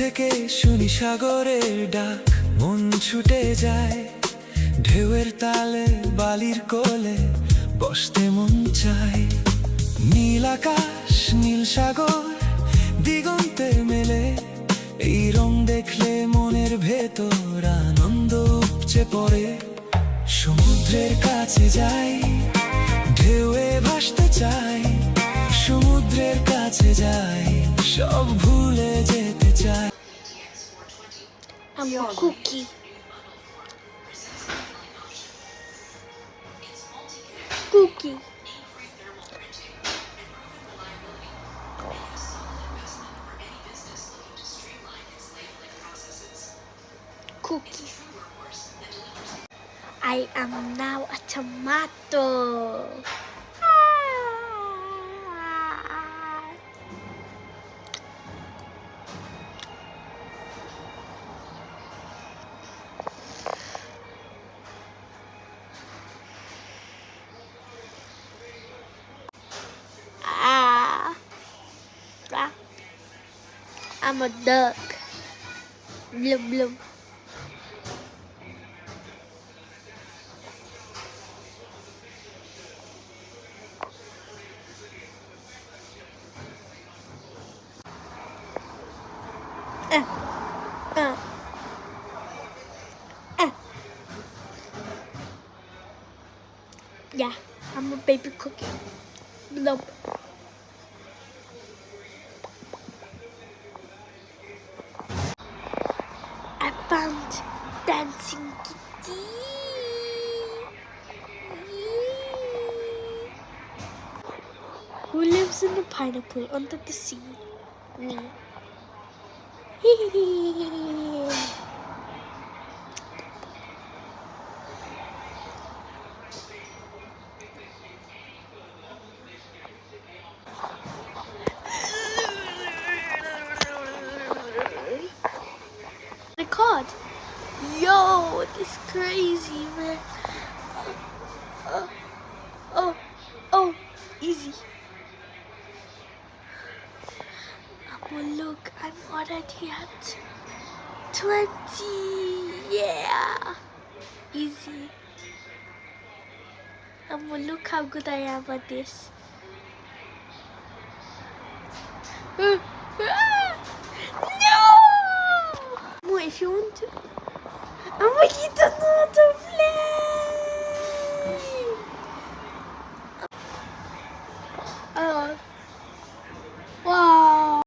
থেকে শুনি সাগরের ডাক, মন ছুটে যায় ঢেউয়ের তালে, বালির কোলে বসতে মন চায়। নীল আকাশ, নীল সাগর, দিগন্তে মেলে, এই রং দেখলে মনের ভেতর আনন্দ উপচে পড়ে। সমুদ্রের কাছে যাই, ঢেউয়ে ভাসতে চাই, সমুদ্রের কাছে যাই, সব ভুলে যেতে চাই। I'm a cookie. Cookie. Cookie. I am now a tomato. I'm a duck. Blue blue. Yeah, I'm a baby cookie. Nope. I found dancing kitty. Who lives in the pineapple under the sea? Me. Record. Yo, this crazy man. Oh, easy. Oh look, I'm already at 20. Yeah, easy. Look how good I am at this.